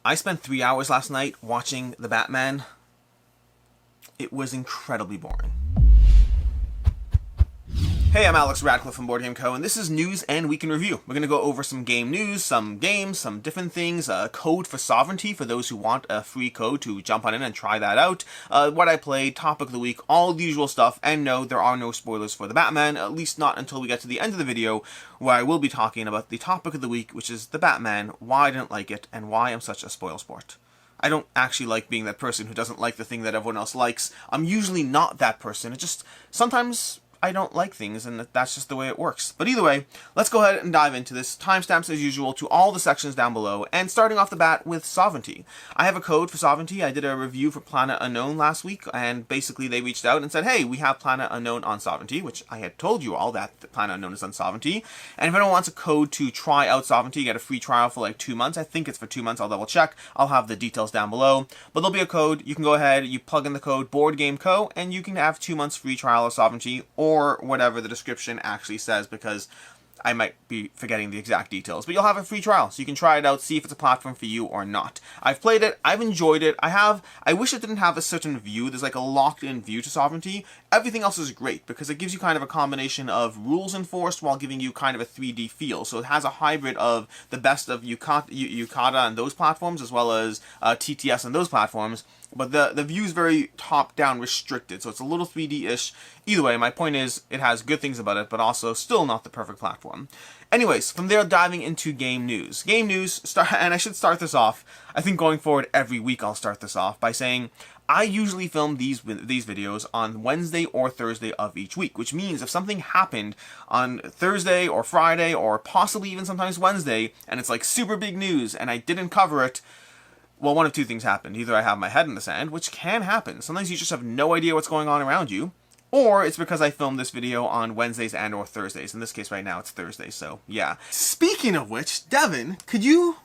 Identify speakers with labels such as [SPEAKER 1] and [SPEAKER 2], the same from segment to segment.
[SPEAKER 1] I spent 3 hours last night watching The Batman. It was incredibly boring. Hey, I'm Alex Radcliffe from BoardGameCo, and this is News and Week in Review. We're going to go over some game news, some games, some different things, a code for Sovranti for those who want a free code to jump on in and try that out, what I played, topic of the week, all the usual stuff, and no, there are no spoilers for The Batman, at least not until we get to the end of the video, where I will be talking about the topic of the week, which is The Batman, why I didn't like it, and why I'm such a spoil sport. I don't actually like being that person who doesn't like the thing that everyone else likes. I'm usually not that person. It just, sometimes I don't like things, and that's just the way it works. But either way, let's go ahead and dive into this. Timestamps as usual to all the sections down below, and starting off the bat with Sovranti. I have a code for Sovranti. I did a review for Planet Unknown last week, and basically they reached out and said, hey, we have Planet Unknown on Sovranti, which I had told you all that Planet Unknown is on Sovranti. And if anyone wants a code to try out Sovranti, get a free trial for like 2 months. I think it's for 2 months. I'll double check. I'll have the details down below. But there'll be a code. You can go ahead, you plug in the code BoardGameCo, and you can have 2 months free trial of Sovranti, or whatever the description actually says, because I might be forgetting the exact details, but you'll have a free trial, so you can try it out, see if it's a platform for you or not. I've played it, I've enjoyed it, I wish it didn't have a certain view. There's like a locked-in view to Sovranti. Everything else is great, because it gives you kind of a combination of rules enforced while giving you kind of a 3D feel, so it has a hybrid of the best of Yucata and those platforms, as well as TTS and those platforms, but the view is very top-down restricted, so it's a little 3D-ish. Either way, my point is, it has good things about it, but also still not the perfect platform. Anyways, from there, diving into game news. Game news, and I should start this off, I think going forward every week I'll start this off by saying, I usually film these videos on Wednesday or Thursday of each week, which means if something happened on Thursday or Friday, or possibly even sometimes Wednesday, and it's like super big news, and I didn't cover it, well, one of two things happened. Either I have my head in the sand, which can happen. Sometimes you just have no idea what's going on around you. Or it's because I filmed this video on Wednesdays and or Thursdays. In this case right now, it's Thursday, so yeah. Speaking of which, Devin, could you...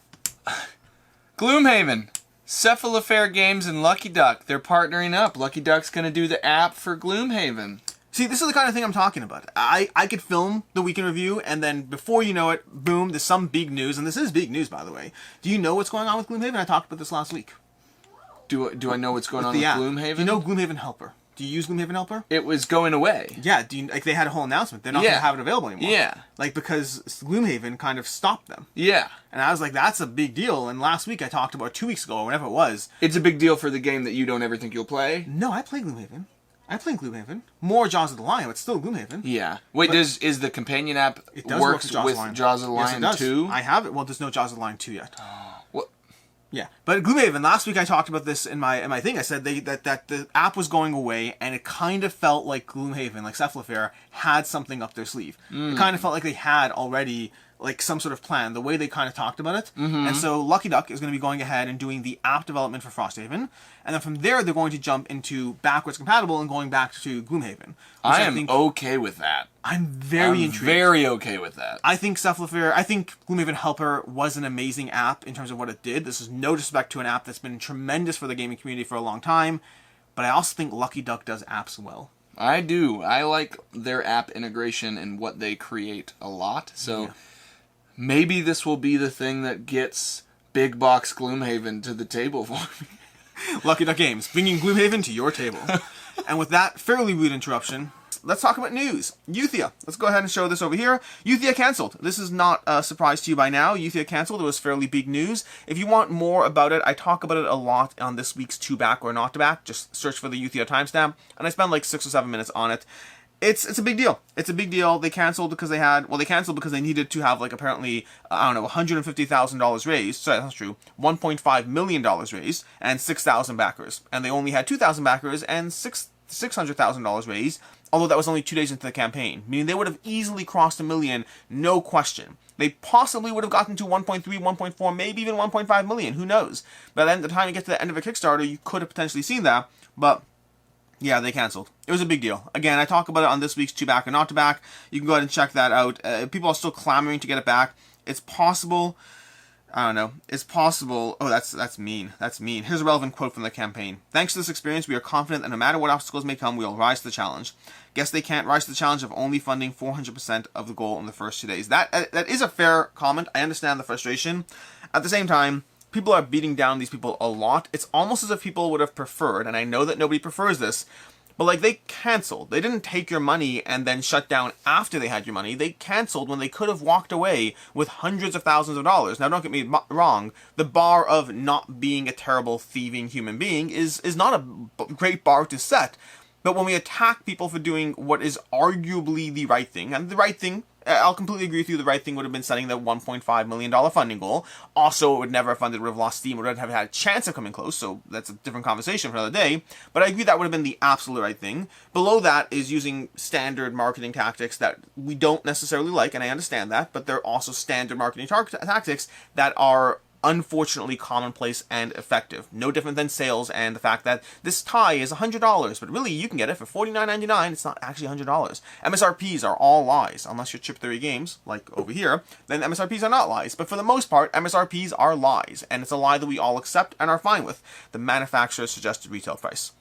[SPEAKER 2] Gloomhaven, Cephalofair Games, and Lucky Duck. They're partnering up. Lucky Duck's going to do the app for Gloomhaven.
[SPEAKER 1] See, this is the kind of thing I'm talking about. I could film the Week in Review, and then before you know it, boom, there's some big news, and this is big news, by the way. Do you know what's going on with Gloomhaven? I talked about this last week.
[SPEAKER 2] Do I know what's going on with Gloomhaven?
[SPEAKER 1] Do you know Gloomhaven Helper? Do you use Gloomhaven Helper? It
[SPEAKER 2] was going away.
[SPEAKER 1] Yeah, like they had a whole announcement. They're not going to have it available anymore.
[SPEAKER 2] Yeah.
[SPEAKER 1] Like, because Gloomhaven kind of stopped them.
[SPEAKER 2] Yeah.
[SPEAKER 1] And I was like, that's a big deal. And last week I talked about, 2 weeks ago, or whenever it was.
[SPEAKER 2] It's a big deal for the game that you don't ever think you'll play?
[SPEAKER 1] No, I play Gloomhaven. I play Gloomhaven. More Jaws of the Lion, but still Gloomhaven.
[SPEAKER 2] Yeah. Wait, is the companion app works with Jaws of the Lion 2?
[SPEAKER 1] I have it. Well, there's no Jaws of the Lion 2 yet.
[SPEAKER 2] What?
[SPEAKER 1] Yeah. But Gloomhaven, last week I talked about this in my thing. I said that the app was going away, and it kind of felt like Gloomhaven, like Cephalofair, had something up their sleeve. It kind of felt like they had already like some sort of plan, the way they kind of talked about it. And so Lucky Duck is going to be going ahead and doing the app development for Frosthaven, and then from there they're going to jump into backwards compatible and going back to Gloomhaven.
[SPEAKER 2] I am okay with that.
[SPEAKER 1] I'm very intrigued.
[SPEAKER 2] Very okay with that.
[SPEAKER 1] I think I think Gloomhaven Helper was an amazing app in terms of what it did. This is no disrespect to an app that's been tremendous for the gaming community for a long time, but I also think Lucky Duck does apps well.
[SPEAKER 2] I do. I like their app integration and what they create a lot, so... Yeah. Maybe this will be the thing that gets big box Gloomhaven to the table for me.
[SPEAKER 1] Lucky Duck Games, bringing Gloomhaven to your table. And with that fairly rude interruption, let's talk about news. Euthia. Let's go ahead and show this over here. Euthia cancelled. This is not a surprise to you by now. Euthia cancelled. It was fairly big news. If you want more about it, I talk about it a lot on this week's To Back or Not To Back. Just search for the Euthia timestamp, and I spend like 6 or 7 minutes on it. It's a big deal. It's a big deal. They canceled because they canceled because they needed to have, like, apparently, I don't know, $150,000 raised. Sorry, that's true. $1.5 million raised and 6,000 backers. And they only had 2,000 backers and $600,000 raised, although that was only 2 days into the campaign, meaning they would have easily crossed $1 million, no question. They possibly would have gotten to 1.3, 1.4, maybe even 1.5 million. Who knows? By then, the time you get to the end of a Kickstarter, you could have potentially seen that, but... yeah, they canceled. It was a big deal. Again, I talk about it on this week's To Back or Not To Back. You can go ahead and check that out. People are still clamoring to get it back. It's possible. I don't know. It's possible. Oh, that's mean. That's mean. Here's a relevant quote from the campaign. Thanks to this experience, we are confident that no matter what obstacles may come, we will rise to the challenge. Guess they can't rise to the challenge of only funding 400% of the goal in the first 2 days. That is a fair comment. I understand the frustration. At the same time, people are beating down these people a lot. It's almost as if people would have preferred, and I know that nobody prefers this, but like they canceled. They didn't take your money and then shut down after they had your money. They canceled when they could have walked away with hundreds of thousands of dollars. Now, don't get me wrong. The bar of not being a terrible thieving human being is not a great bar to set. But when we attack people for doing what is arguably the right thing, and the right thing, I'll completely agree with you, the right thing would have been setting the $1.5 million funding goal. Also, it would never have funded, would have lost steam, would have had a chance of coming close, so that's a different conversation for another day. But I agree that would have been the absolute right thing. Below that is using standard marketing tactics that we don't necessarily like, and I understand that, but they're also standard marketing tactics that are unfortunately commonplace and effective. No different than sales and the fact that this tie is $100, but really you can get it for $49.99. It's not actually $100. MSRPs are all lies, unless you're Chip Theory Games, like over here, then MSRPs are not lies. But for the most part, MSRPs are lies, and it's a lie that we all accept and are fine with. The manufacturer's suggested retail price.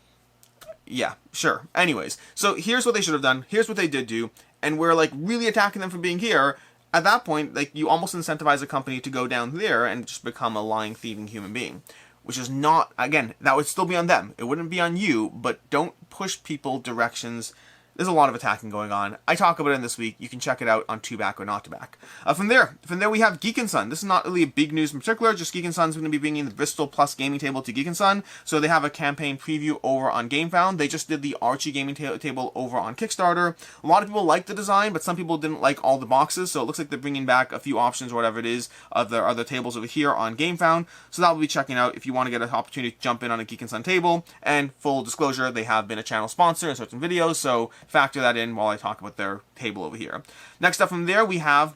[SPEAKER 1] Yeah, sure. Anyways, so here's what they should have done. Here's what they did do, and we're like really attacking them for being here. At that point, like, you almost incentivize a company to go down there and just become a lying, thieving human being. Which is not, again, that would still be on them. It wouldn't be on you, but don't push people directions. There's a lot of attacking going on. I talk about it in this week. You can check it out on To Back or Not To Back. From there we have GeekNSon. This is not really a big news in particular, just GeekNSon's going to be bringing the Bristol Plus gaming table to GeekNSon. So they have a campaign preview over on Gamefound. They just did the Archie gaming table over on Kickstarter. A lot of people liked the design, but some people didn't like all the boxes, so it looks like they're bringing back a few options or whatever it is of their other tables over here on Gamefound. So that will be checking out if you want to get an opportunity to jump in on a GeekNSon table. And full disclosure, they have been a channel sponsor in certain videos, so factor that in while I talk about their table over here. Next up from there, we have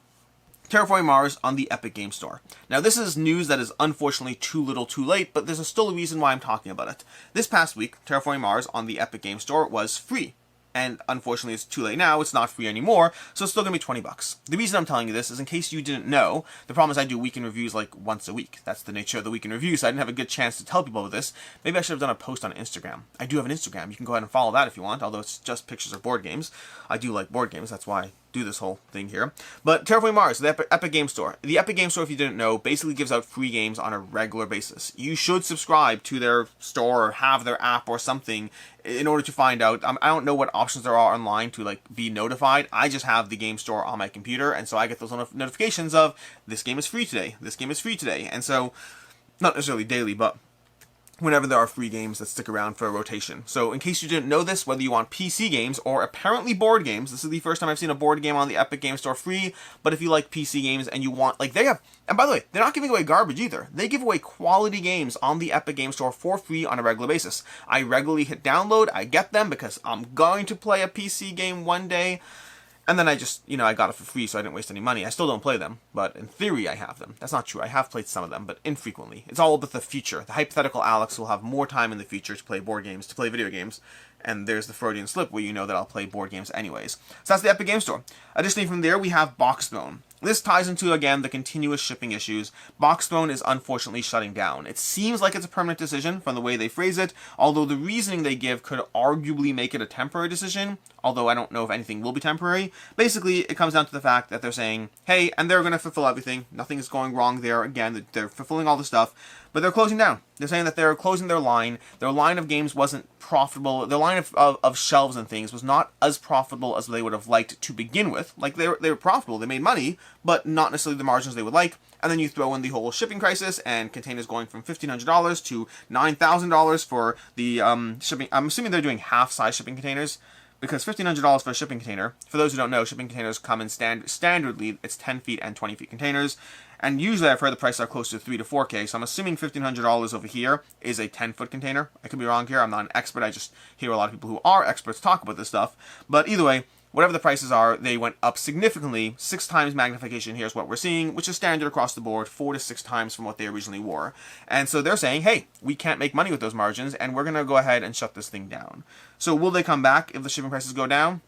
[SPEAKER 1] Terraforming Mars on the Epic Game Store. Now, this is news that is unfortunately too little too late, but there's still a reason why I'm talking about it. This past week, Terraforming Mars on the Epic Game Store was free. And unfortunately, it's too late now. It's not free anymore, so it's still going to be $20. The reason I'm telling you this is in case you didn't know, the problem is I do weekend reviews like once a week. That's the nature of the weekend review, so I didn't have a good chance to tell people about this. Maybe I should have done a post on Instagram. I do have an Instagram. You can go ahead and follow that if you want, although it's just pictures of board games. I do like board games. That's why I do this whole thing here. But Terraforming Mars, the Epic Game Store. The Epic Game Store, if you didn't know, basically gives out free games on a regular basis. You should subscribe to their store or have their app or something in order to find out. I don't know what options there are online to like be notified. I just have the game store on my computer, and so I get those notifications of this game is free today, this game is free today. And so, not necessarily daily, but whenever there are free games that stick around for a rotation. So in case you didn't know this, whether you want PC games or apparently board games, this is the first time I've seen a board game on the Epic Game Store free, but if you like PC games and you want, like they have, and by the way, they're not giving away garbage either. They give away quality games on the Epic Game Store for free on a regular basis. I regularly hit download, I get them because I'm going to play a PC game one day. And then I just, I got it for free, so I didn't waste any money. I still don't play them, but in theory I have them. That's not true. I have played some of them, but infrequently. It's all about the future. The hypothetical Alex will have more time in the future to play board games, to play video games. And there's the Freudian slip where you know that I'll play board games anyways. So that's the Epic Game Store. Additionally, from there, we have Box Throne. This ties into, again, the continuous shipping issues. Box Throne is unfortunately shutting down. It seems like it's a permanent decision from the way they phrase it, although the reasoning they give could arguably make it a temporary decision, although I don't know if anything will be temporary. Basically, it comes down to the fact that they're saying, hey, and they're going to fulfill everything. Nothing is going wrong there. Again, they're fulfilling all the stuff, but they're closing down. They're saying that they're closing their line. Their line of games wasn't profitable. Their line of shelves and things was not as profitable as they would have liked to begin with. Like, they were profitable. They made money, but not necessarily the margins they would like. And then you throw in the whole shipping crisis and containers going from $1,500 to $9,000 for the shipping. I'm assuming they're doing half-size shipping containers, because $1,500 for a shipping container, for those who don't know, shipping containers come in standardly, it's 10 feet and 20 feet containers. And usually I've heard the prices are close to 3 to 4K, so I'm assuming $1,500 over here is a 10-foot container. I could be wrong here, I'm not an expert, I just hear a lot of people who are experts talk about this stuff. But either way, whatever the prices are, they went up significantly. 6 times magnification, here's what we're seeing, which is standard across the board, 4 to 6 times from what they originally were. And so they're saying, hey, we can't make money with those margins, and we're going to go ahead and shut this thing down. So will they come back if the shipping prices go down?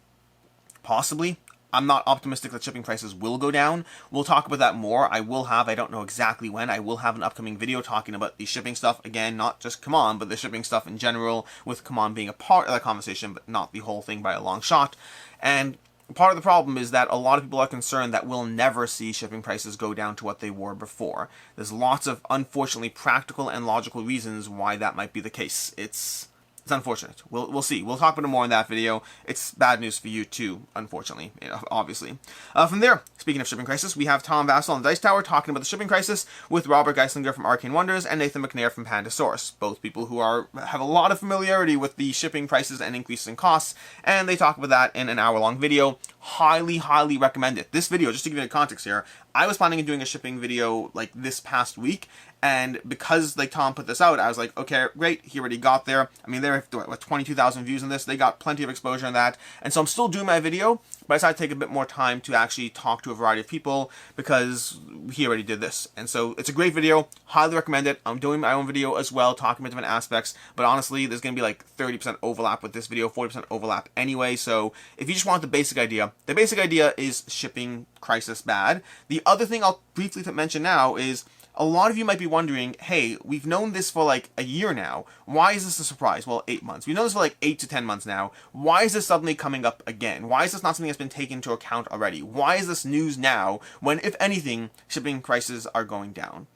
[SPEAKER 1] Possibly. I'm not optimistic that shipping prices will go down. We'll talk about that more. I don't know exactly when, I will have an upcoming video talking about the shipping stuff. Again, not just CMON, but the shipping stuff in general, with CMON being a part of that conversation, but not the whole thing by a long shot. And part of the problem is that a lot of people are concerned that we'll never see shipping prices go down to what they were before. There's lots of, unfortunately, practical and logical reasons why that might be the case. It's unfortunate. We'll see. We'll talk about it more in that video. It's bad news for you too, unfortunately, obviously. From there, speaking of shipping crisis, we have Tom Vassell on Dice Tower talking about the shipping crisis with Robert Geislinger from Arcane Wonders and Nathan McNair from Pandasaurus, both people who have a lot of familiarity with the shipping prices and increases in costs, and they talk about that in an hour-long video. Highly, highly recommend it. This video, just to give you a context here, I was planning on doing a shipping video like this past week, and because like Tom put this out, I was like, okay, great, he already got there. I mean, they're what, 22,000 views on this. They got plenty of exposure on that, and so I'm still doing my video, but I decided to take a bit more time to actually talk to a variety of people because he already did this. And so it's a great video. Highly recommend it. I'm doing my own video as well, talking about different aspects, but honestly, there's going to be like 30% overlap with this video, 40% overlap anyway. So if you just want the basic idea is shipping crisis bad. The other thing I'll briefly mention now is a lot of you might be wondering, hey, we've known this for like a year now. Why is this a surprise? Well, 8 months. We've known this for like 8 to 10 months now. Why is this suddenly coming up again? Why is this not something that's been taken into account already? Why is this news now when, if anything, shipping prices are going down?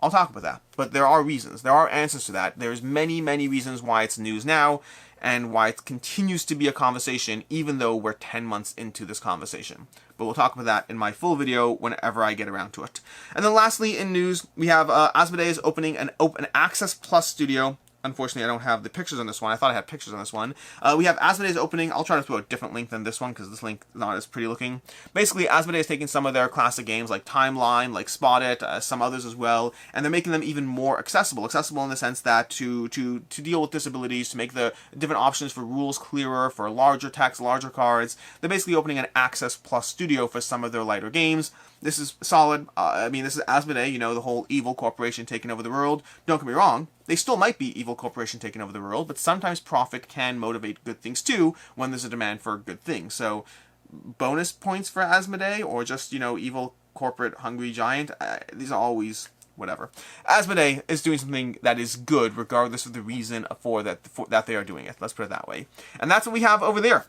[SPEAKER 1] I'll talk about that. But there are reasons. There are answers to that. There's many, many reasons why it's news now and why it continues to be a conversation even though we're 10 months into this conversation. But we'll talk about that in my full video whenever I get around to it. And then lastly, in news, we have Asmodee is opening an Open Access Plus studio. Unfortunately, I don't have the pictures on this one. I thought I had pictures on this one. We have Asmodee's opening. I'll try to throw a different link than this one because this link is not as pretty looking. Basically, Asmodee is taking some of their classic games like Timeline, like Spot It, some others as well, and they're making them even more accessible. Accessible in the sense that to deal with disabilities, to make the different options for rules clearer, for larger text, larger cards. They're basically opening an Access Plus studio for some of their lighter games. This is solid. I mean, this is Asmodee, the whole evil corporation taking over the world. Don't get me wrong, they still might be evil corporation taking over the world, but sometimes profit can motivate good things too when there's a demand for good things. So, bonus points for Asmodee, or just, evil corporate hungry giant, these are always whatever. Asmodee is doing something that is good regardless of the reason for that they are doing it. Let's put it that way. And that's what we have over there.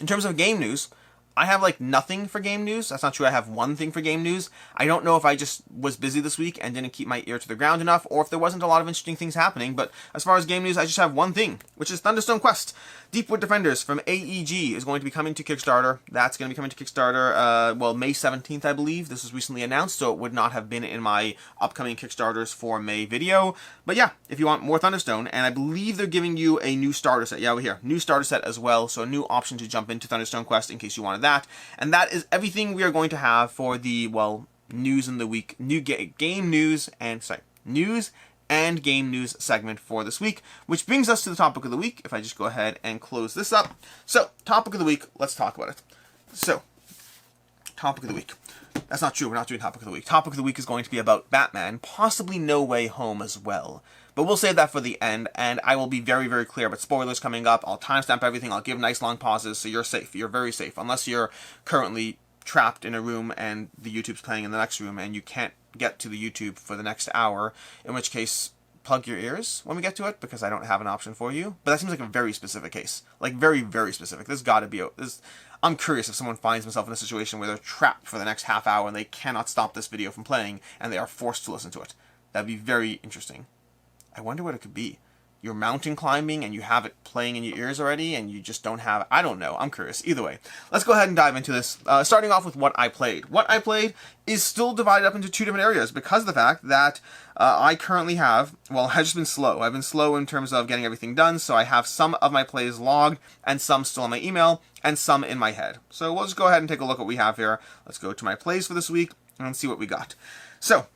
[SPEAKER 1] In terms of game news, I have like nothing for game news. That's not true. I have one thing for game news. I don't know if I just was busy this week and didn't keep my ear to the ground enough, or if there wasn't a lot of interesting things happening. But as far as game news, I just have one thing, which is Thunderstone Quest. Deepwood Defenders from AEG is going to be coming to Kickstarter. That's going to be coming to Kickstarter, May 17th, I believe. This was recently announced, so it would not have been in my upcoming Kickstarters for May video. But yeah, if you want more Thunderstone, and I believe they're giving you a new starter set. Yeah, over here. New starter set as well, so a new option to jump into Thunderstone Quest in case you wanted that. And that is everything we are going to have for the, news in the week, game news and game news segment for this week, which brings us to the topic of the week. If I just go ahead and close this up. So, topic of the week, let's talk about it. So, topic of the week. That's not true, we're not doing topic of the week. Topic of the week is going to be about Batman, possibly No Way Home as well. But we'll save that for the end, and I will be very, very clear about spoilers coming up. I'll timestamp everything, I'll give nice long pauses, so you're safe. You're very safe, unless you're currently trapped in a room and the YouTube's playing in the next room and you can't get to the YouTube for the next hour, in which case, plug your ears when we get to it, because I don't have an option for you. But that seems like a very specific case. Like, very, very specific. There's gotta be I'm curious if someone finds themselves in a situation where they're trapped for the next half hour and they cannot stop this video from playing, and they are forced to listen to it. That'd be very interesting. I wonder what it could be. You're mountain climbing and you have it playing in your ears already and you just don't have... I don't know. I'm curious. Either way, let's go ahead and dive into this. Starting off with what I played. What I played is still divided up into two different areas because of the fact that I currently have... I've just been slow. I've been slow in terms of getting everything done, so I have some of my plays logged and some still on my email and some in my head. So we'll just go ahead and take a look at what we have here. Let's go to my plays for this week and see what we got. So,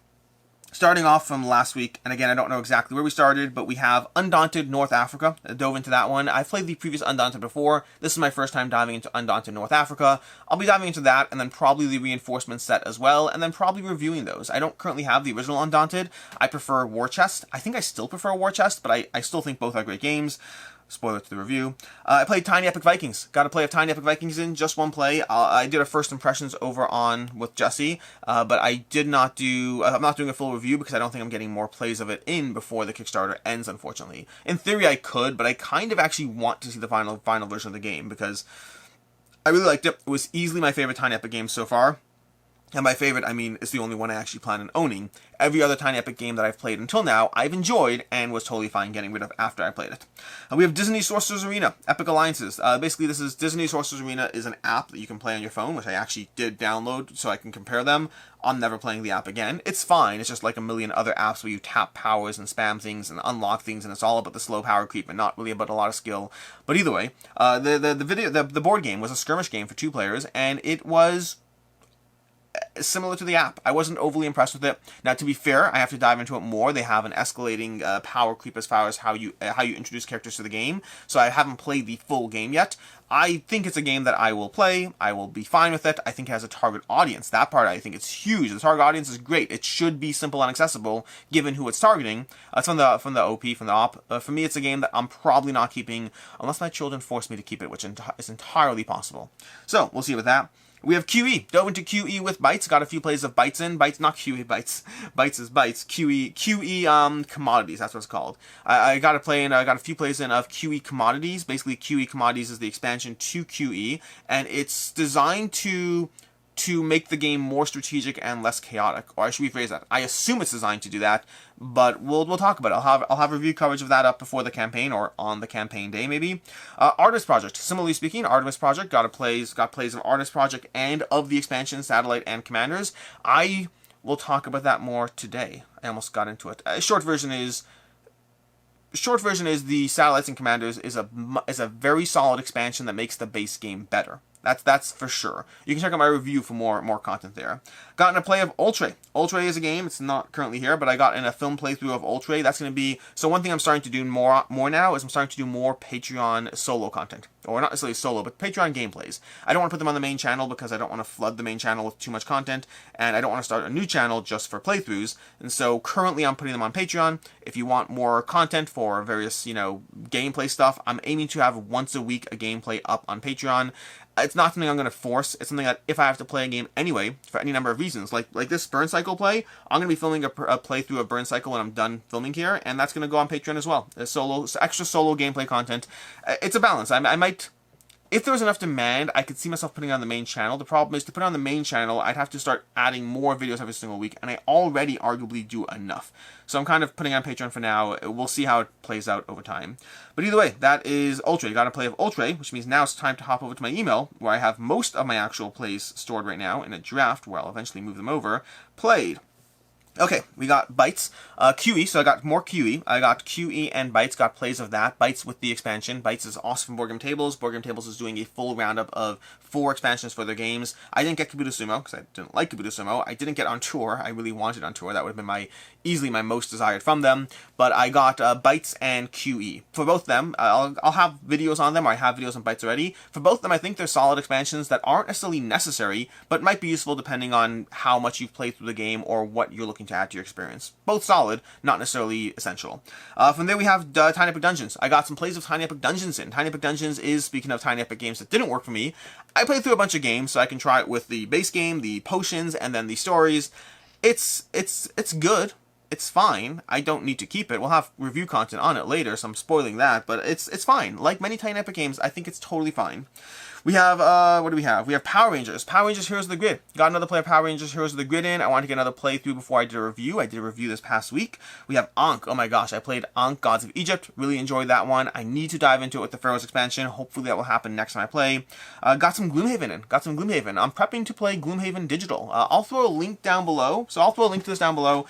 [SPEAKER 1] starting off from last week, and again, I don't know exactly where we started, but we have Undaunted North Africa. I dove into that one. I've played the previous Undaunted before. This is my first time diving into Undaunted North Africa. I'll be diving into that, and then probably the reinforcement set as well, and then probably reviewing those. I don't currently have the original Undaunted. I prefer War Chest. I think I still prefer War Chest, but I still think both are great games. Spoiler to the review. I played Tiny Epic Vikings. Got a play of Tiny Epic Vikings in, just one play. I did a first impressions over on with Jesse, but I did not do... I'm not doing a full review because I don't think I'm getting more plays of it in before the Kickstarter ends, unfortunately. In theory, I could, but I kind of actually want to see the final version of the game because I really liked it. It was easily my favorite Tiny Epic game so far. And by favorite, I mean it's the only one I actually plan on owning. Every other Tiny Epic game that I've played until now, I've enjoyed and was totally fine getting rid of after I played it. We have Disney Sorcerer's Arena, Epic Alliances. Basically, this is Disney Sorcerer's Arena is an app that you can play on your phone, which I actually did download so I can compare them. I'm never playing the app again. It's fine. It's just like a million other apps where you tap powers and spam things and unlock things, and it's all about the slow power creep and not really about a lot of skill. But either way, the board game was a skirmish game for 2 players, and it was similar to the app. I wasn't overly impressed with it. Now, to be fair, I have to dive into it more. They have an escalating power creep as far as how you introduce characters to the game, so I haven't played the full game yet. I think it's a game that I will play. I will be fine with it. I think it has a target audience. That part, I think it's huge. The target audience is great. It should be simple and accessible, given who it's targeting. It's from the OP, from the op. For me, it's a game that I'm probably not keeping, unless my children force me to keep it, which is entirely possible. So, we'll see with that. We have QE. Dove into QE with Bytes. Got a few plays of Bytes in. Bytes, not QE Bytes. Bytes is Bytes. QE Commodities. That's what it's called. I got a few plays in of QE Commodities. Basically, QE Commodities is the expansion to QE, and it's designed to make the game more strategic and less chaotic. Or I should rephrase that. I assume it's designed to do that, but we'll talk about it. I'll have review coverage of that up before the campaign or on the campaign day maybe. Artist Project. Similarly speaking, Artemis Project got plays of Artist Project and of the expansion Satellite and Commanders. I will talk about that more today. I almost got into it. Short version is the Satellites and Commanders is a very solid expansion that makes the base game better. That's for sure. You can check out my review for more content there. Got in a play of Ultra. Ultra is a game. It's not currently here, but I got in a film playthrough of Ultra. That's going to be... So one thing I'm starting to do more now is I'm starting to do more Patreon solo content. Or not necessarily solo, but Patreon gameplays. I don't want to put them on the main channel because I don't want to flood the main channel with too much content, and I don't want to start a new channel just for playthroughs. And so currently I'm putting them on Patreon. If you want more content for various, gameplay stuff, I'm aiming to have once a week a gameplay up on Patreon. It's not something I'm going to force. It's something that if I have to play a game anyway, for any number of reasons, like this Burn Cycle play, I'm going to be filming a playthrough of Burn Cycle when I'm done filming here, and that's going to go on Patreon as well. Extra solo gameplay content. It's a balance. I might... If there was enough demand, I could see myself putting it on the main channel. The problem is, to put it on the main channel, I'd have to start adding more videos every single week, and I already arguably do enough. So I'm kind of putting it on Patreon for now. We'll see how it plays out over time. But either way, that is Ultra. You got a play of Ultra, which means now it's time to hop over to my email, where I have most of my actual plays stored right now in a draft, where I'll eventually move them over. Played. Okay, we got Bytes, QE, so I got more QE. I got QE and Bytes, got plays of that. Bytes with the expansion. Bytes is awesome from BoardGame Tables. BoardGame Tables is doing a full roundup of 4 expansions for their games. I didn't get Kabuto Sumo, because I didn't like Kabuto Sumo. I didn't get On Tour. I really wanted On Tour. That would have been easily my most desired from them. But I got Bytes and QE. For both of them, I'll have videos on them, or I have videos on Bytes already. For both of them, I think they're solid expansions that aren't necessarily necessary, but might be useful depending on how much you've played through the game or what you're looking to add to your experience. Both solid, not necessarily essential. From there we have Tiny Epic Dungeons. I got some plays of Tiny Epic Dungeons in. Tiny Epic Dungeons is, speaking of Tiny Epic games that didn't work for me, I played through a bunch of games, so I can try it with the base game, the potions, and then the stories. It's good. It's fine. I don't need to keep it. We'll have review content on it later, so I'm spoiling that, but it's fine. Like many Tiny Epic games, I think it's totally fine. We have, what do we have? We have Power Rangers. Power Rangers Heroes of the Grid. Got another play of Power Rangers Heroes of the Grid in. I wanted to get another playthrough before I did a review. I did a review this past week. We have Ankh. Oh my gosh, I played Ankh, Gods of Egypt. Really enjoyed that one. I need to dive into it with the Pharaoh's expansion. Hopefully that will happen next time I play. Got some Gloomhaven in. I'm prepping to play Gloomhaven Digital. I'll throw a link down below. So I'll throw a link to this down below.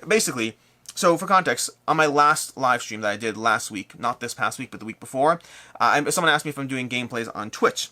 [SPEAKER 1] Basically, so for context, on my last live stream that I did last week, not this past week, but the week before, someone asked me if I'm doing gameplays on Twitch.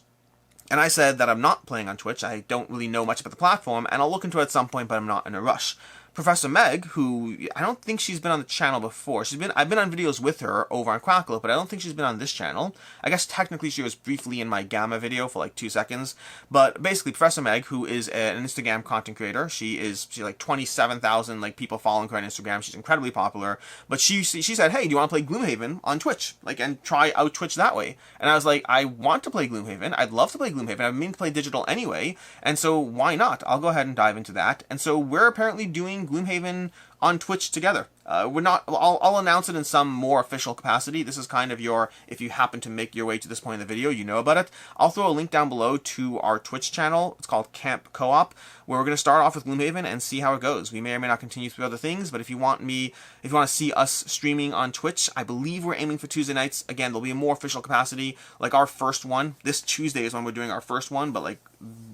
[SPEAKER 1] And I said that I'm not playing on Twitch. I don't really know much about the platform, and I'll look into it at some point, but I'm not in a rush. Professor Meg, who I don't think she's been on the channel before. I've been on videos with her over on Crackle, but I don't think she's been on this channel. I guess technically she was briefly in my Gamma video for like 2 seconds. But basically, Professor Meg, who is an Instagram content creator, she's like 27,000 like people following her on Instagram. She's incredibly popular. But she said, "Hey, do you want to play Gloomhaven on Twitch? And try out Twitch that way?" And I was like, "I want to play Gloomhaven. I'd love to play Gloomhaven. I've been to play digital anyway, and so why not? I'll go ahead and dive into that." And so we're apparently doing Gloomhaven on Twitch together. We're not. I'll announce it in some more official capacity. This is kind of your, if you happen to make your way to this point in the video, you know about it. I'll throw a link down below to our Twitch channel. It's called Camp Co-op, where we're going to start off with Gloomhaven and see how it goes. We may or may not continue through other things, but if you want to see us streaming on Twitch, I believe we're aiming for Tuesday nights. Again, there'll be a more official capacity. Like our first one, this Tuesday is when we're doing our first one, but like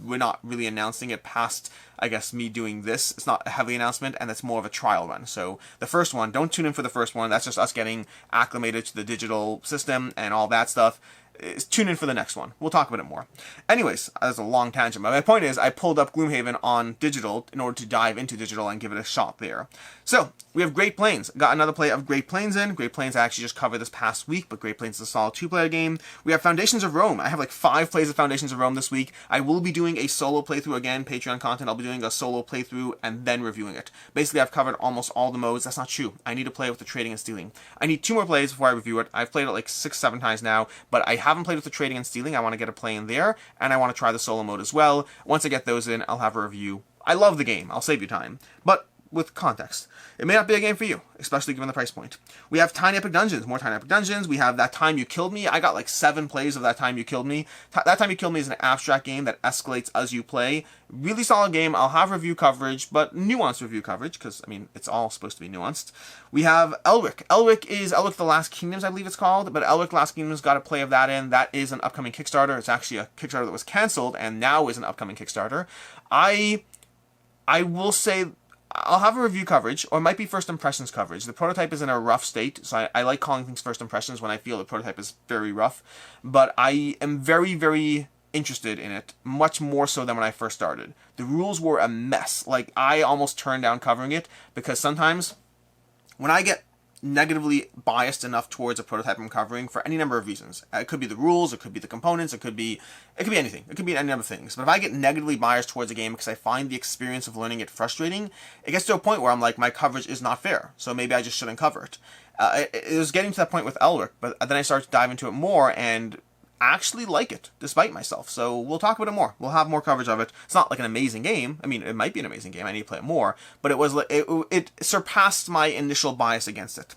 [SPEAKER 1] we're not really announcing it past, I guess, me doing this. It's not a heavy announcement, and it's more of a trial run. So the first one, don't tune in for the first one. That's just us getting acclimated to the digital system and all that stuff. Tune in for the next one. We'll talk about it more. Anyways, that's a long tangent, but my point is I pulled up Gloomhaven on digital in order to dive into digital and give it a shot there. So, we have Great Plains. Got another play of Great Plains in. Great Plains I actually just covered this past week, but Great Plains is a solid 2-player game. We have Foundations of Rome. I have like 5 plays of Foundations of Rome this week. I will be doing a solo playthrough again, Patreon content. I'll be doing a solo playthrough and then reviewing it. Basically, I've covered almost all the modes. That's not true. I need to play with the trading and stealing. I need 2 more plays before I review it. I've played it like 6-7 times now, but I haven't played with the trading and stealing. I want to get a play in there, and I want to try the solo mode as well. Once I get those in, I'll have a review. I love the game. I'll save you time. But with context, it may not be a game for you, especially given the price point. We have Tiny Epic Dungeons, more Tiny Epic Dungeons. We have That Time You Killed Me. I got like 7 plays of That Time You Killed Me. That Time You Killed Me is an abstract game that escalates as you play. Really solid game. I'll have review coverage, but nuanced review coverage, because, I mean, it's all supposed to be nuanced. We have Elric. Elric is Elric the Last Kingdoms, I believe it's called, but Elric Last Kingdoms got a play of that in. That is an upcoming Kickstarter. It's actually a Kickstarter that was cancelled, and now is an upcoming Kickstarter. I will say I'll have a review coverage, or it might be first impressions coverage. The prototype is in a rough state, so I like calling things first impressions when I feel the prototype is very rough. But I am very, very interested in it, much more so than when I first started. The rules were a mess. Like, I almost turned down covering it, because sometimes when I get negatively biased enough towards a prototype I'm covering for any number of reasons. It could be the rules, it could be the components, it could be anything. It could be any number of things. But if I get negatively biased towards a game because I find the experience of learning it frustrating, it gets to a point where I'm like, my coverage is not fair, so maybe I just shouldn't cover it. It was getting to that point with Elric, but then I started to dive into it more and actually like it, despite myself. So we'll talk about it more. We'll have more coverage of it. It's not like an amazing game. I mean, it might be an amazing game. I need to play it more. But it surpassed my initial bias against it.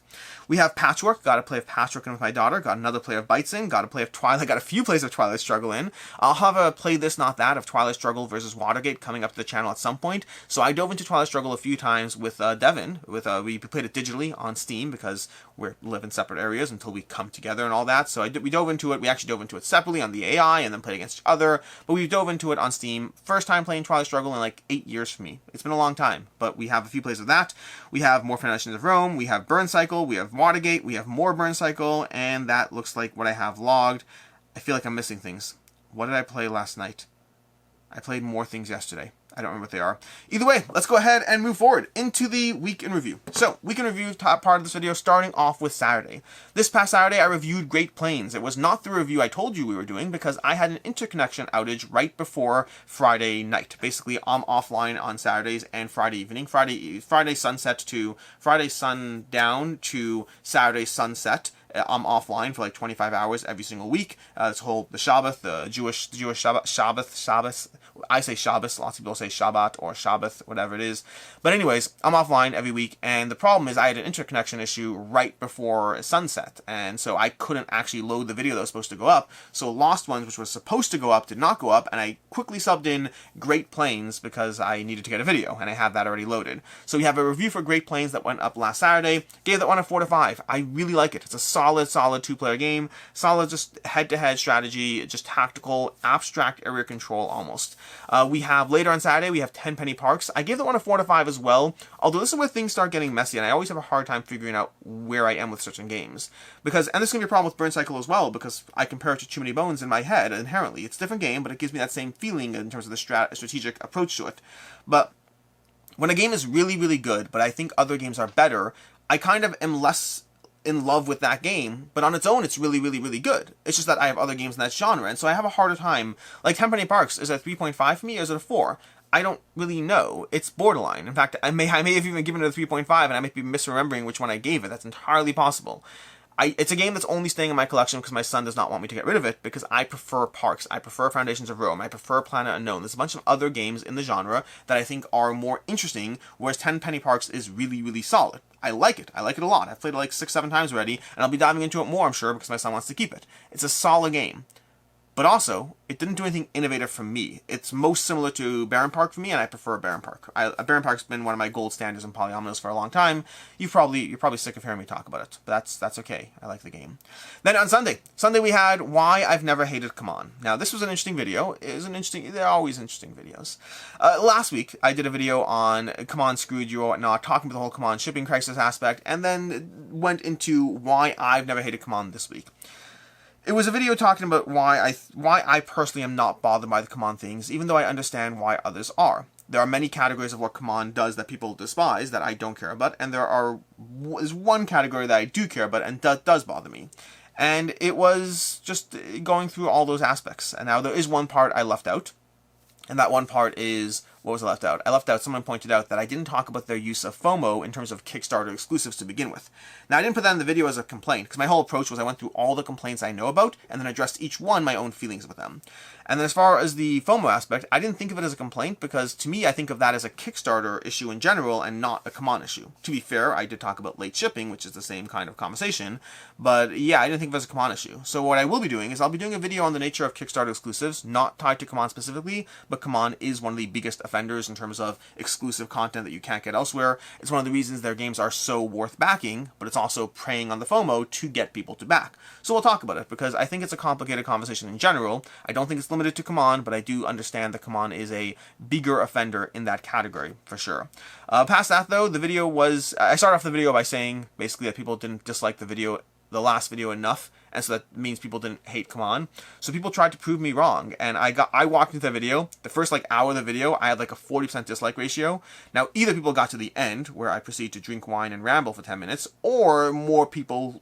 [SPEAKER 1] We have Patchwork. Got a play of Patchwork in with my daughter. Got another play of Bites in. Got a play of Twilight. Got a few plays of Twilight Struggle in. I'll have a Play This Not That of Twilight Struggle versus Watergate coming up to the channel at some point. So I dove into Twilight Struggle a few times with Devin. We played it digitally on Steam because we live in separate areas until we come together and all that. So we dove into it. We actually dove into it separately on the AI and then played against each other. But we dove into it on Steam. First time playing Twilight Struggle in like 8 years for me. It's been a long time. But we have a few plays of that. We have more Foundations of Rome. We have Burn Cycle. We have Watergate. We have more Burn Cycle. And that looks like what I have logged. I feel like I'm missing things. What did I play last night? I played more things yesterday. I don't remember what they are. Either way, let's go ahead and move forward into the Week in Review. So, Week in Review, top part of this video, starting off with Saturday. This past Saturday, I reviewed Great Plains. It was not the review I told you we were doing because I had an interconnection outage right before Friday night. Basically, I'm offline on Saturdays and Friday evening. Friday sunset to Friday sundown to Saturday sunset. I'm offline for like 25 hours every single week. The Shabbat, the Jewish Shabbat. I say Shabbos, lots of people say Shabbat or Shabbath, whatever it is. But anyways, I'm offline every week, and the problem is I had an interconnection issue right before sunset, and so I couldn't actually load the video that was supposed to go up. So Lost Ones, which was supposed to go up, did not go up, and I quickly subbed in Great Plains because I needed to get a video, and I have that already loaded. So we have a review for Great Plains that went up last Saturday. Gave that one a 4 to 5. I really like it. It's a solid 2-player game. Solid just head-to-head strategy, just tactical, abstract area control almost. We have later on Saturday, we have Tenpenny Parks. I gave that one a 4 to 5 as well, although this is where things start getting messy, and I always have a hard time figuring out where I am with certain games. And this is going to be a problem with Burn Cycle as well, because I compare it to Too Many Bones in my head, inherently. It's a different game, but it gives me that same feeling in terms of the strategic approach to it. But when a game is really, really good, but I think other games are better, I kind of am less in love with that game, but on its own it's really, really, really good. It's just that I have other games in that genre, and so I have a harder time. Like Tenpenny Parks, is it a 3.5 for me, or is it a 4? I don't really know. It's borderline. In fact, I may have even given it a 3.5, and I might be misremembering which one I gave it. That's entirely possible. It's a game that's only staying in my collection because my son does not want me to get rid of it, because I prefer Parks, I prefer Foundations of Rome, I prefer Planet Unknown. There's a bunch of other games in the genre that I think are more interesting, whereas Tenpenny Parks is really, really solid. I like it a lot. I've played it like 6-7 times already, and I'll be diving into it more, I'm sure, because my son wants to keep it. It's a solid game. But also, it didn't do anything innovative for me. It's most similar to Baron Park for me, and I prefer Baron Park. Baron Park's been one of my gold standards in polyominoes for a long time. You're probably sick of hearing me talk about it, but that's okay. I like the game. Then on Sunday we had Why I've Never Hated CMON. Now, this was an interesting video. They're always interesting videos. Last week, I did a video on CMON screwed you or whatnot, talking about the whole CMON shipping crisis aspect, and then went into why I've never hated CMON this week. It was a video talking about why I personally am not bothered by the CMON things, even though I understand why others are. There are many categories of what CMON does that people despise that I don't care about, and there's one category that I do care about and does bother me. And it was just going through all those aspects. And now there is one part I left out, and that one part is... What was I left out? I left out, someone pointed out that I didn't talk about their use of FOMO in terms of Kickstarter exclusives to begin with. Now, I didn't put that in the video as a complaint, because my whole approach was I went through all the complaints I know about, and then addressed each one my own feelings with them. And then as far as the FOMO aspect, I didn't think of it as a complaint, because to me, I think of that as a Kickstarter issue in general, and not a CMON issue. To be fair, I did talk about late shipping, which is the same kind of conversation, but yeah, I didn't think of it as a CMON issue. So what I will be doing is I'll be doing a video on the nature of Kickstarter exclusives, not tied to CMON specifically, but CMON is one of the biggest offenders in terms of exclusive content that you can't get elsewhere. It's one of the reasons their games are so worth backing, but it's also preying on the FOMO to get people to back. So we'll talk about it, because I think it's a complicated conversation in general. I don't think it's limited to CMON, but I do understand that CMON is a bigger offender in that category, for sure. Past that, though, the video was... I started off the video by saying, basically, that people didn't dislike the last video enough, and so that means people didn't hate CMON. So people tried to prove me wrong, and I walked into the video. The first hour of the video, I had like a 40% dislike ratio. Now, either people got to the end, where I proceed to drink wine and ramble for 10 minutes, or more people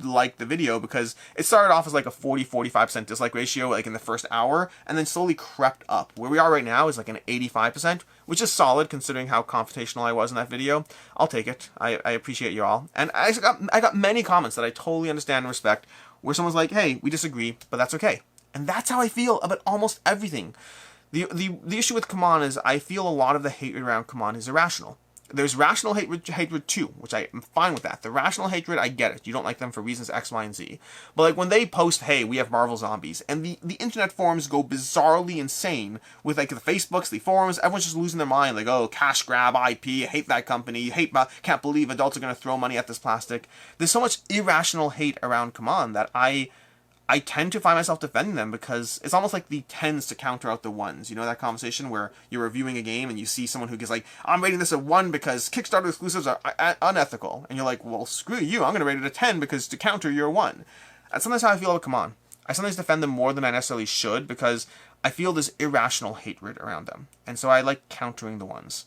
[SPEAKER 1] liked the video, because it started off as like a 40-45% dislike ratio like in the first hour, and then slowly crept up. Where we are right now is like an 85%, which is solid considering how confrontational I was in that video. I'll take it. I appreciate you all. And I got many comments that I totally understand and respect, where someone's like, hey, we disagree, but that's okay. And that's how I feel about almost everything. The issue with CMON is I feel a lot of the hatred around CMON is irrational. There's rational hatred too, which I am fine with that. The rational hatred, I get it. You don't like them for reasons X, Y, and Z. But like when they post, hey, we have Marvel Zombies, and the internet forums go bizarrely insane with like the Facebooks, the forums, everyone's just losing their mind. Like, oh, cash grab, IP, hate that company, can't believe adults are going to throw money at this plastic. There's so much irrational hate around CMON that I tend to find myself defending them, because it's almost like the tens to counter out the ones. You know that conversation where you're reviewing a game and you see someone who gets like, I'm rating this a 1 because Kickstarter exclusives are unethical. And you're like, well, screw you. I'm going to rate it a 10 because to counter you're a 1. That's sometimes how I feel about CMON. I sometimes defend them more than I necessarily should, because I feel this irrational hatred around them. And so I like countering the ones.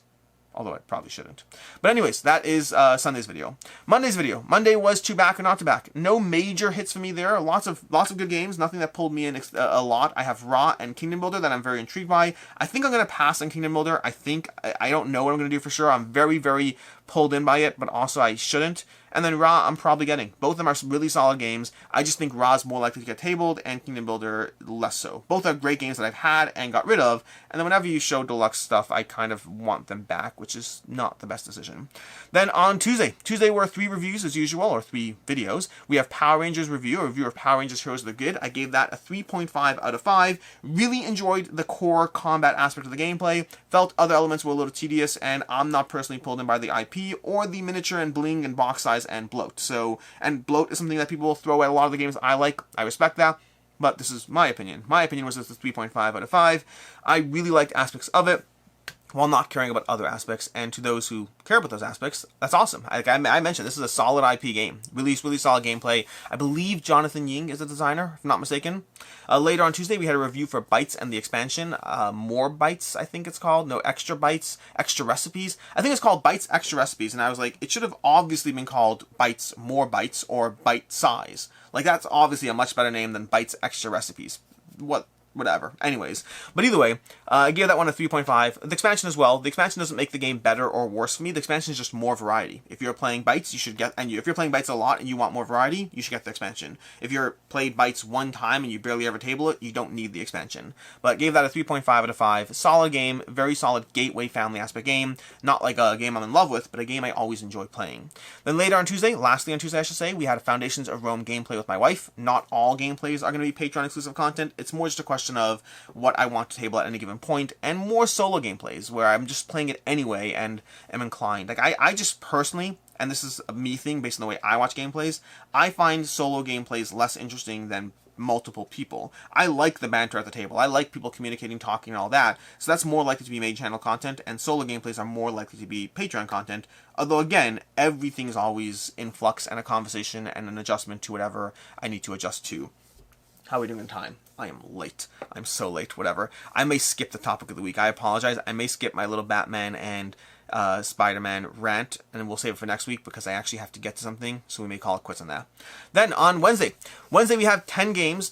[SPEAKER 1] Although I probably shouldn't. But anyways, that is Sunday's video. Monday's video. Monday was to back or not to back. No major hits for me there. Lots of good games. Nothing that pulled me in a lot. I have Ra and Kingdom Builder that I'm very intrigued by. I think I'm going to pass on Kingdom Builder. I don't know what I'm going to do for sure. I'm very, very pulled in by it, but also I shouldn't. And then Ra, I'm probably getting. Both of them are really solid games. I just think Ra's more likely to get tabled, and Kingdom Builder less so. Both are great games that I've had and got rid of, and then whenever you show deluxe stuff, I kind of want them back, which is not the best decision. Then on Tuesday were 3 reviews as usual, or 3 videos. We have Power Rangers review, a review of Power Rangers Heroes of the Good. I gave that a 3.5 out of 5. Really enjoyed the core combat aspect of the gameplay. Felt other elements were a little tedious, and I'm not personally pulled in by the IP or the miniature and bling and box size and bloat. And bloat is something that people will throw at a lot of the games I like. I respect that, but this is my opinion. My opinion was this 3.5 out of 5. I really liked aspects of it, while not caring about other aspects, and to those who care about those aspects, that's awesome. Like I mentioned, this is a solid IP game. Really solid gameplay. I believe Jonathan Ying is the designer, if I'm not mistaken. Later on Tuesday, we had a review for Bites and the expansion. More Bites, I think it's called. No, Extra Bites, Extra Recipes. I think it's called Bites, Extra Recipes, and I was like, it should have obviously been called Bites, More Bites, or Bite Size. Like, that's obviously a much better name than Bites, Extra Recipes. What whatever. Anyways, but either way, I gave that one a 3.5. The expansion as well. The expansion doesn't make the game better or worse for me. The expansion is just more variety. If you're playing Bites, you should get, and if you're playing Bites a lot and you want more variety, you should get the expansion. If you're played Bites one time and you barely ever table it, you don't need the expansion. But gave that a 3.5 out of 5. Solid game, very solid gateway family aspect game. Not like a game I'm in love with, but a game I always enjoy playing. Then later on Tuesday, lastly on Tuesday I should say, we had a Foundations of Rome gameplay with my wife. Not all gameplays are going to be Patreon exclusive content. It's more just a question of what I want to table at any given point, and more solo gameplays where I'm just playing it anyway and am inclined. Like I just personally, and this is a me thing based on the way I watch gameplays, I find solo gameplays less interesting than multiple people. I like the banter at the table. I like people communicating, talking, and all that. So that's more likely to be main channel content, and solo gameplays are more likely to be Patreon content. Although again, everything's always in flux and a conversation and an adjustment to whatever I need to adjust to. How are we doing in time? I am late. I'm so late, whatever. I may skip the topic of the week. I apologize. I may skip my little Batman and Spider-Man rant, and we'll save it for next week because I actually have to get to something, so we may call it quits on that. Then on Wednesday we have 10 games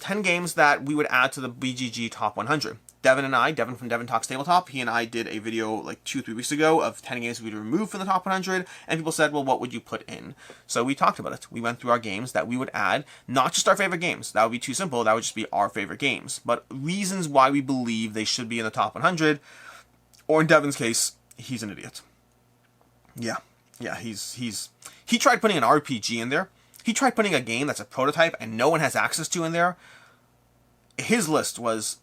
[SPEAKER 1] that we would add to the BGG Top 100. Devin from Devin Talks Tabletop, he and I did a video like 2-3 weeks ago of 10 games we'd remove from the top 100, and people said, well, what would you put in? So we talked about it. We went through our games that we would add, not just our favorite games. That would be too simple. That would just be our favorite games. But reasons why we believe they should be in the top 100, or in Devin's case, he's an idiot. Yeah, he tried putting an RPG in there. He tried putting a game that's a prototype and no one has access to in there. His list was,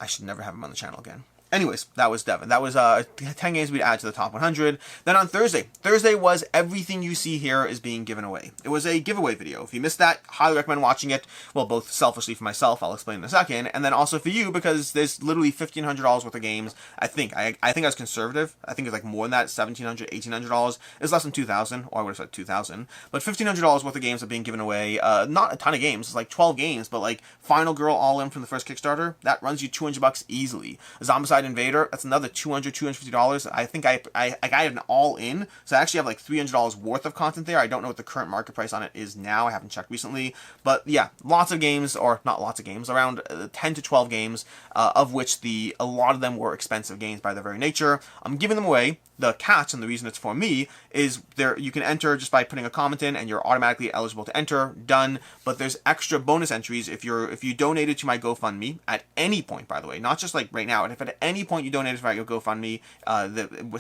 [SPEAKER 1] I should never have him on the channel again. Anyways, that was Devin. That was 10 games we'd add to the top 100. Then on Thursday was everything you see here is being given away. It was a giveaway video. If you missed that, highly recommend watching it. Well, both selfishly for myself, I'll explain in a second, and then also for you because there's literally $1,500 worth of games. I think I was conservative. I think it's like more than that, $1,700, $1,800. It's less than $2,000, or I would have said $2,000. But $1,500 worth of games are being given away. Not a ton of games. It's like 12 games, but like Final Girl All In from the first Kickstarter, that runs you $200 easily. Zombicide Invader, that's another $200, $250. I think I got an all-in, so I actually have like $300 worth of content there. I don't know what the current market price on it is now. I haven't checked recently, but yeah, lots of games, or not lots of games, around 10 to 12 games, of which a lot of them were expensive games by their very nature. I'm giving them away. The catch, and the reason it's for me, is you can enter just by putting a comment in, and you're automatically eligible to enter. Done. But there's extra bonus entries if you donated to my GoFundMe at any point, by the way, not just like right now. And if at any point you donated to my GoFundMe,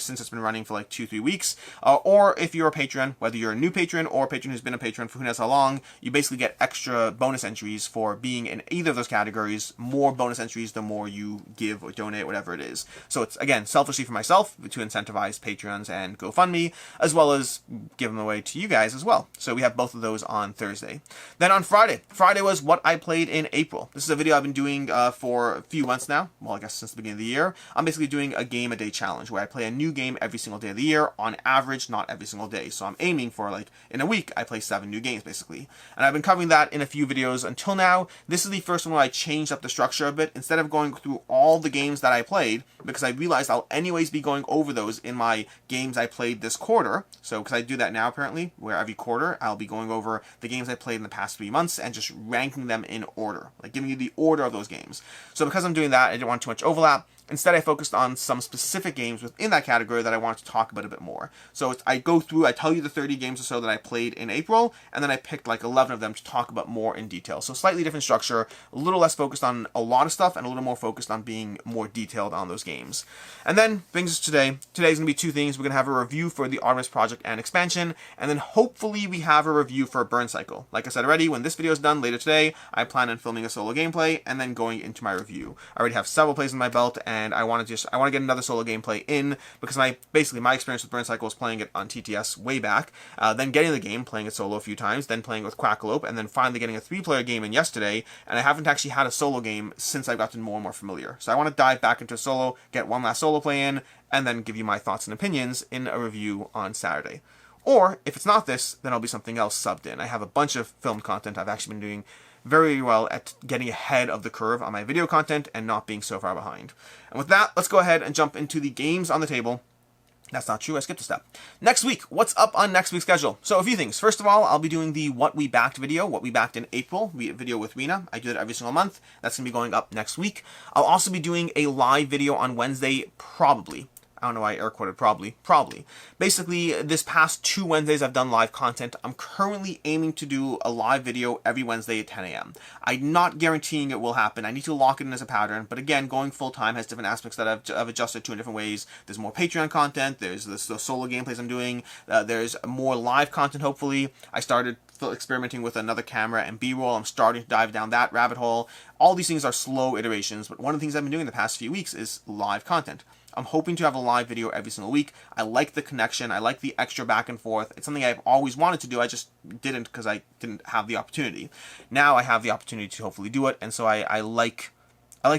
[SPEAKER 1] since it's been running for like 2-3 weeks, or if you're a patron, whether you're a new patron or a patron who's been a patron for who knows how long, you basically get extra bonus entries for being in either of those categories. More bonus entries the more you give or donate, whatever it is. So it's, again, selfishly for myself to incentivize Patreons and GoFundMe, as well as give them away to you guys as well. So we have both of those on Thursday. Then on Friday was what I played in April. This is a video I've been doing for a few months now. Well, I guess since the beginning of the year. I'm basically doing a game a day challenge where I play a new game every single day of the year, on average, not every single day. So I'm aiming for, like, in a week, I play 7 new games, basically. And I've been covering that in a few videos until now. This is the first one where I changed up the structure a bit. Instead of going through all the games that I played, because I realized I'll anyways be going over those in my games I played this quarter. So, because I do that now, apparently, where every quarter I'll be going over the games I played in the past 3 months and just ranking them in order, like giving you the order of those games. So because I'm doing that, I didn't want too much overlap. Instead, I focused on some specific games within that category that I wanted to talk about a bit more. So I go through, I tell you the 30 games or so that I played in April, and then I picked like 11 of them to talk about more in detail. So slightly different structure, a little less focused on a lot of stuff, and a little more focused on being more detailed on those games. And then, brings us to today. Today's going to be 2 things. We're going to have a review for the Artemis Project and expansion, and then hopefully we have a review for Burn Cycle. Like I said already, when this video is done later today, I plan on filming a solo gameplay, and then going into my review. I already have several plays in my belt, and I want to get another solo gameplay in, because my experience with Burn Cycle was playing it on TTS way back, then getting the game, playing it solo a few times, then playing it with Quackalope, and then finally getting a 3-player game in yesterday, and I haven't actually had a solo game since I've gotten more and more familiar. So I want to dive back into solo, get one last solo play in, and then give you my thoughts and opinions in a review on Saturday. Or, if it's not this, then I'll be something else subbed in. I have a bunch of film content I've actually been doing very well at getting ahead of the curve on my video content and not being so far behind. And with that, let's go ahead and jump into the games on the table. That's not true, I skipped a step. Next week, what's up on next week's schedule? So a few things. First of all, I'll be doing the What We Backed video, What We Backed in April video with Rena. I do it every single month. That's going to be going up next week. I'll also be doing a live video on Wednesday, probably. I don't know why I air quoted probably. Basically, this past 2 Wednesdays I've done live content. I'm currently aiming to do a live video every Wednesday at 10 a.m. I'm not guaranteeing it will happen. I need to lock it in as a pattern. But again, going full-time has different aspects that I've adjusted to in different ways. There's more Patreon content. There's the solo gameplays I'm doing. There's more live content, hopefully. I started experimenting with another camera and B-roll. I'm starting to dive down that rabbit hole. All these things are slow iterations, but one of the things I've been doing the past few weeks is live content. I'm hoping to have a live video every single week. I like the connection. I like the extra back and forth. It's something I've always wanted to do. I just didn't because I didn't have the opportunity. Now I have the opportunity to hopefully do it, and so I like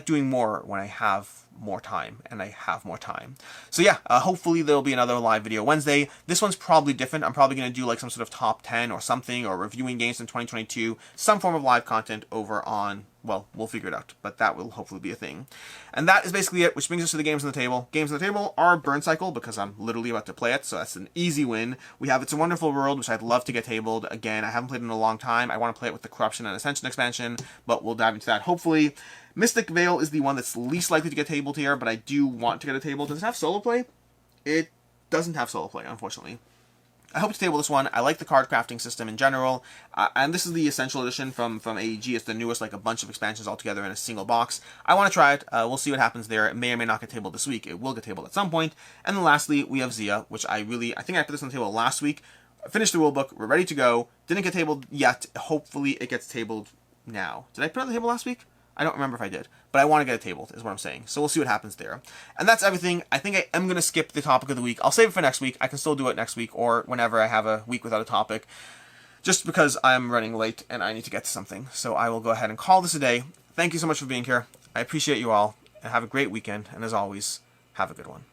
[SPEAKER 1] doing more when I have more time, and I have more time. So yeah, hopefully there'll be another live video Wednesday. This one's probably different. I'm probably going to do like some sort of top 10 or something, or reviewing games in 2022, some form of live content over on, well, we'll figure it out, but that will hopefully be a thing. And that is basically it, which brings us to the games on the table. Games on the table are Burn Cycle, because I'm literally about to play it, so that's an easy win. We have It's a Wonderful World, which I'd love to get tabled. Again, I haven't played it in a long time. I want to play it with the Corruption and Ascension expansion, but we'll dive into that hopefully. Mystic Vale is the one that's least likely to get tabled here, but I do want to get a table. Does it have solo play? It doesn't have solo play, unfortunately. I hope to table this one. I like the card crafting system in general, and this is the Essential Edition from AEG. It's the newest, like a bunch of expansions all together in a single box. I want to try it. We'll see what happens there. It may or may not get tabled this week. It will get tabled at some point. And then lastly, we have Zia, which I think I put this on the table last week. I finished the rulebook. We're ready to go. Didn't get tabled yet. Hopefully it gets tabled now. Did I put it on the table last week? I don't remember if I did, but I want to get it tabled, is what I'm saying. So we'll see what happens there. And that's everything. I think I am going to skip the topic of the week. I'll save it for next week. I can still do it next week or whenever I have a week without a topic, just because I'm running late and I need to get to something. So I will go ahead and call this a day. Thank you so much for being here. I appreciate you all, and have a great weekend. And as always, have a good one.